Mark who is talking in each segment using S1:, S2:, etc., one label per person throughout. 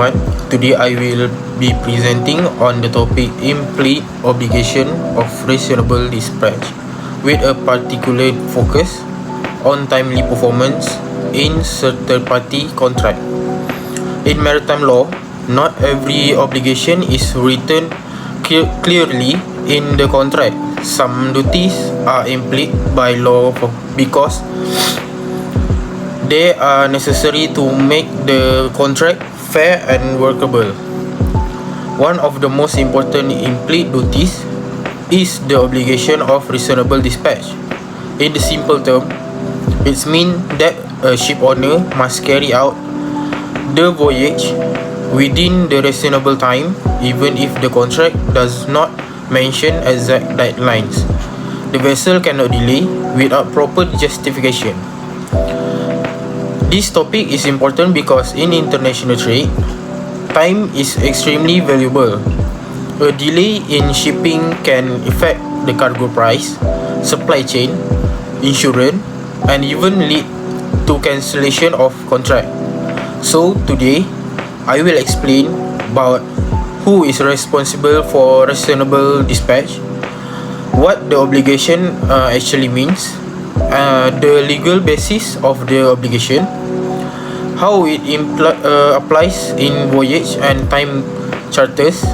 S1: everyone. Today I will be presenting on the topic implied obligation of reasonable dispatch with a particular focus on timely performance in certain party contract. In maritime law, not every obligation is written clearly in the contract. Some duties are implied by law because they are necessary to make the contract fair and workable. One of the most important implied duties is the obligation of reasonable dispatch. In the simple term, it means that a ship owner must carry out the voyage within the reasonable time, even if the contract does not mention exact deadlines. The vessel cannot delay without proper justification. This topic is important because in international trade, time is extremely valuable. A delay in shipping can affect the cargo price, supply chain, insurance, and even lead to cancellation of contract. So today, I will explain about who is responsible for reasonable dispatch, what the obligation actually means, the legal basis of the obligation, how it applies in voyage and time charters,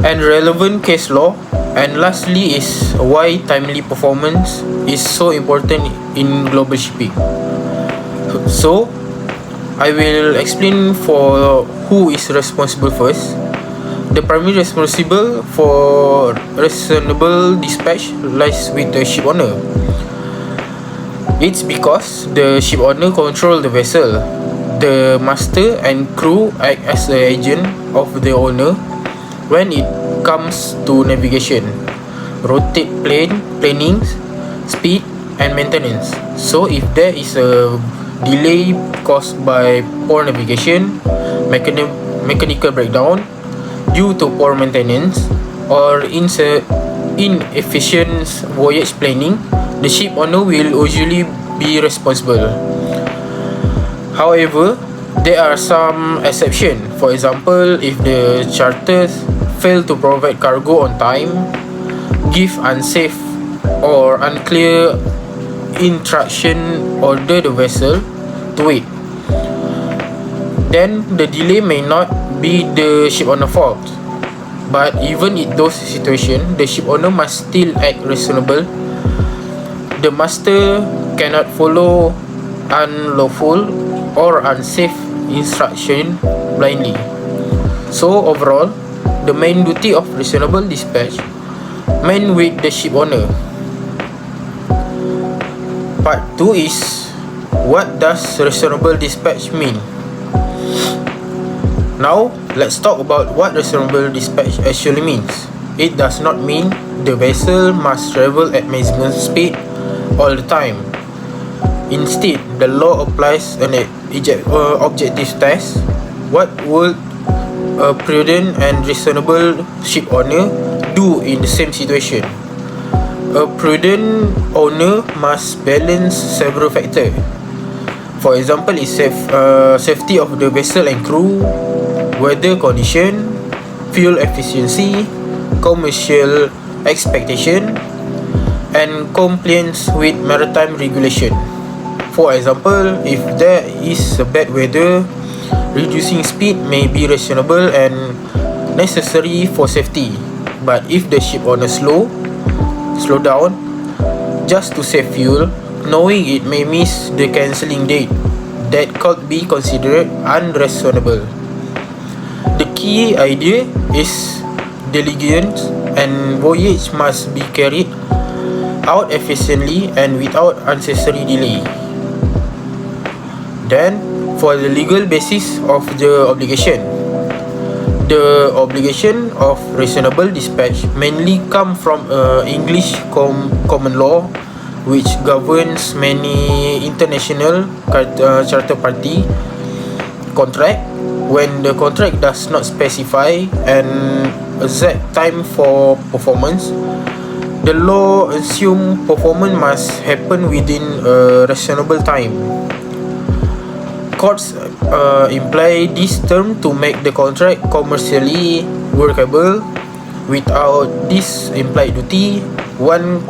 S1: and relevant case law, and lastly is why timely performance is so important in global shipping. So, I will explain for who is responsible first. The primary responsible for reasonable dispatch lies with the ship owner. It's because the ship owner controls the vessel. The master and crew act as the agent of the owner when it comes to navigation, rotate planning, speed, and maintenance. So if there is a delay caused by poor navigation, mechanical breakdown due to poor maintenance, or inefficient voyage planning, the ship owner will usually be responsible. However, there are some exceptions. For example, if the charters fail to provide cargo on time, give unsafe or unclear instruction, order the vessel to wait, then the delay may not be the ship owner's fault. But even in those situations, the ship owner must still act reasonable. The master cannot follow unlawful or unsafe instruction blindly. So overall, the main duty of reasonable dispatch meant with the ship owner. Part 2 is what does reasonable dispatch mean? Now, let's talk about what reasonable dispatch actually means. It does not mean the vessel must travel at maximum speed all the time. Instead, the law applies an objective test. What would a prudent and reasonable ship owner do in the same situation? A prudent owner must balance several factors. For example, it's safety of the vessel and crew, weather condition, fuel efficiency, commercial expectation, and compliance with maritime regulation. For example, if there is a bad weather, reducing speed may be reasonable and necessary for safety. But if the ship owner slow down just to save fuel, knowing it may miss the cancelling date, that could be considered unreasonable. The key idea is diligence, and voyage must be carried out efficiently and without unnecessary delay. Then, for the legal basis of the obligation, the obligation of reasonable dispatch mainly come from English common law, which governs many international charter party contract. When the contract does not specify an exact time for performance, the law assumes performance must happen within a reasonable time. courts imply this term to make the contract commercially workable. Without this implied duty, one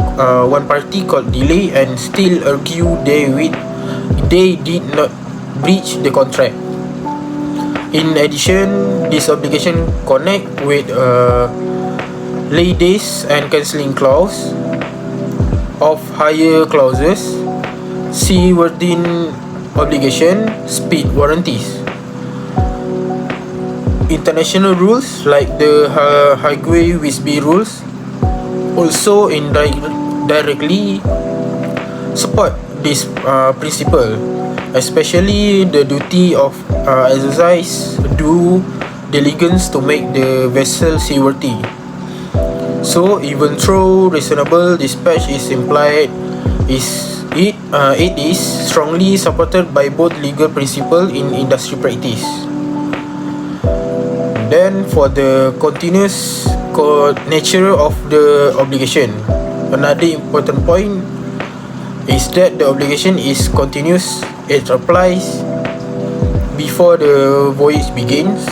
S1: party could delay and still argue they did not breach the contract. In addition, this obligation connect with lay days and cancelling clause of higher clauses, seaworthy obligation, speed warranties. International rules like the Highway-Wisby rules also indirectly support this principle, especially the duty of exercise due diligence to make the vessel seaworthy. So even though reasonable dispatch is implied, it is strongly supported by both legal principle in industry practice. Then for the continuous nature of the obligation, another important point is that the obligation is continuous. It applies before the voyage begins,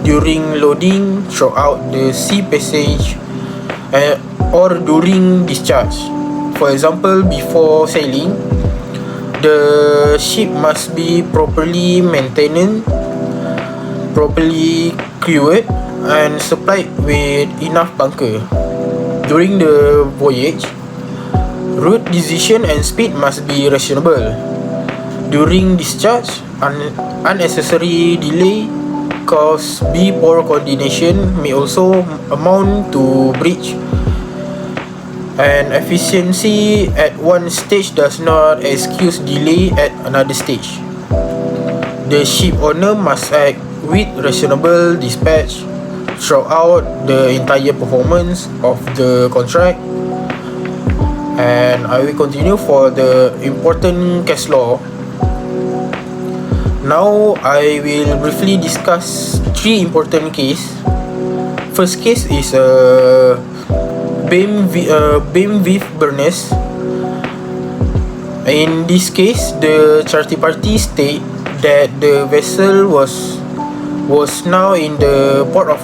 S1: during loading, throughout the sea passage, or during discharge. For example, before sailing, the ship must be properly maintained, properly crewed, and supplied with enough bunker. During the voyage, route decision and speed must be reasonable. During discharge, unnecessary delay caused by poor coordination may also amount to breach, and efficiency at one stage does not excuse delay at another stage. The ship owner must act with reasonable dispatch throughout the entire performance of the contract. And I will continue for the important case law. Now I will briefly discuss 3 important cases. First case is Beam with Burness. In this case, the charter party state that the vessel was now in the port of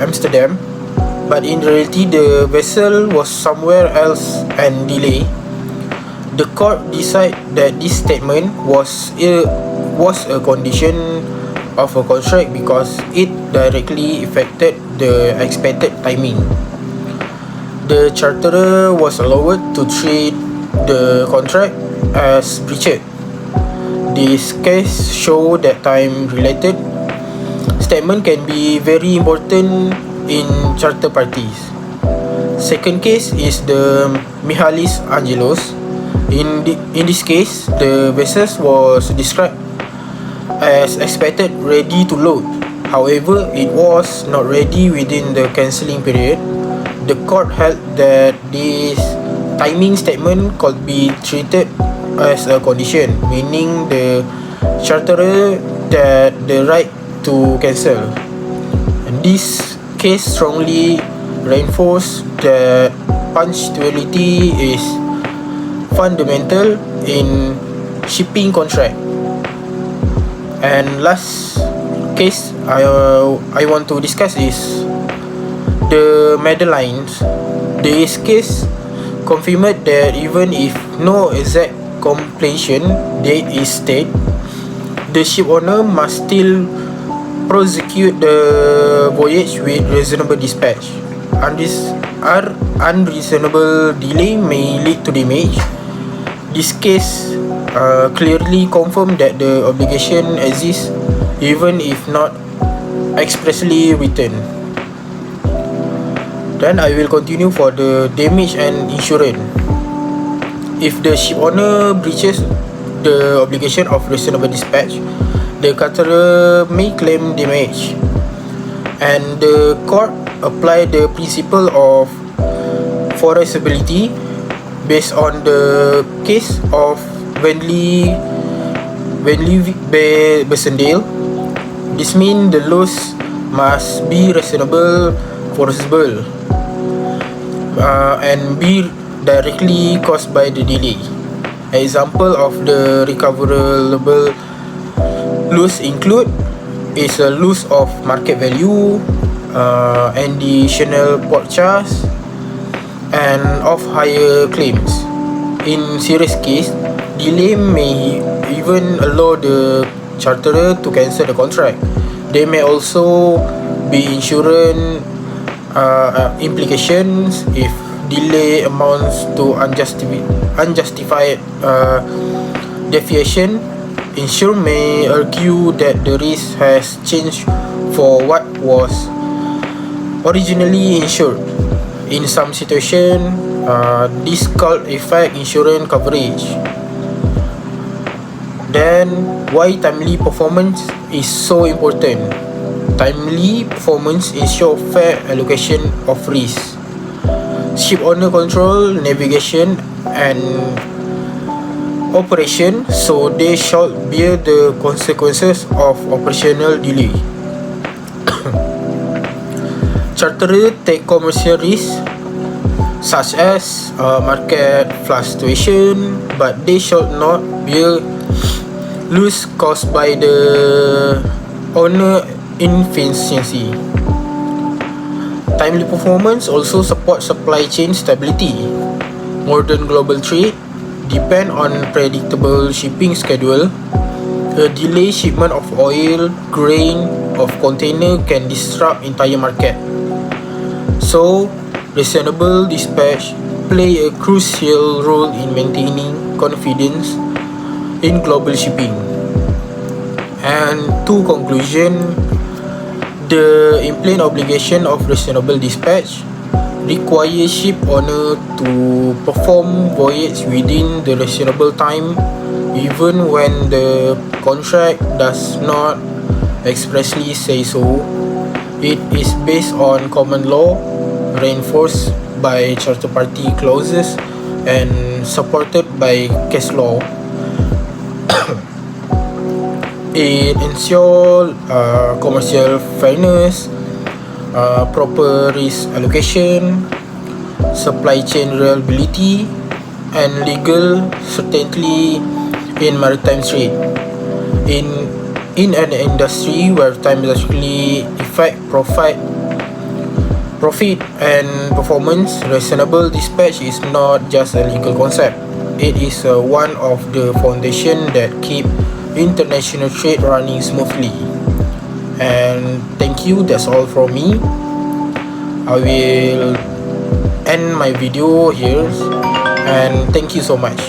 S1: Amsterdam, but in reality the vessel was somewhere else and delayed. The court decided that this statement was a condition of a contract because it directly affected the expected timing. The charterer was allowed to treat the contract as breached. This case show that time-related statement can be very important in charter parties. Second case is the Michalis Angelos. In this case, the vessel was described as expected ready to load. However, it was not ready within the cancelling period. The court held that this timing statement could be treated as a condition, meaning the charterer had the right to cancel. And this case strongly reinforced that punctuality is fundamental in shipping contract. And last case I want to discuss is the Madeline's. This case confirmed that even if no exact completion date is stated, the ship owner must still prosecute the voyage with reasonable dispatch. Unreasonable delay may lead to damage. This case clearly confirmed that the obligation exists even if not expressly written. Then I will continue for the damage and insurance. If the ship owner breaches the obligation of reasonable dispatch, the charterer may claim damage, and the court apply the principle of foreseeability based on the case of Venley Besendale. This means the loss must be reasonable, foreseeable, and be directly caused by the delay. Example of the recoverable Loss include is a loss of market value, additional port charge, and of higher claims. In serious case, delay may even allow the charterer to cancel the contract. There may also be insurance implications if delay amounts to unjustified deviation. Insurer may argue that the risk has changed for what was originally insured. In some situations, this could affect insurance coverage. Then, why timely performance is so important? Timely performance ensures fair allocation of risk. Ship owner control navigation and operation, so they shall bear the consequences of operational delay. Charterer take commercial risks such as market fluctuation, but they should not bear loss caused by the owner inefficiency. Timely performance also supports supply chain stability. Modern global trade depend on predictable shipping schedule. A delayed shipment of oil, grain, of container can disrupt entire market. So, reasonable dispatch play a crucial role in maintaining confidence in global shipping. And to conclusion, the implied obligation of reasonable dispatch requires ship owner to perform voyage within the reasonable time, even when the contract does not expressly say so. It is based on common law, reinforced by charter party clauses, and supported by case law. It ensures commercial fairness, proper risk allocation, supply chain reliability, and legal certainty in maritime trade. In an industry where time actually affect profit and performance, reasonable dispatch is not just a legal concept. It is one of the foundation that keep international trade running smoothly. And thank you, that's all from me. I will end my video here, and thank you so much.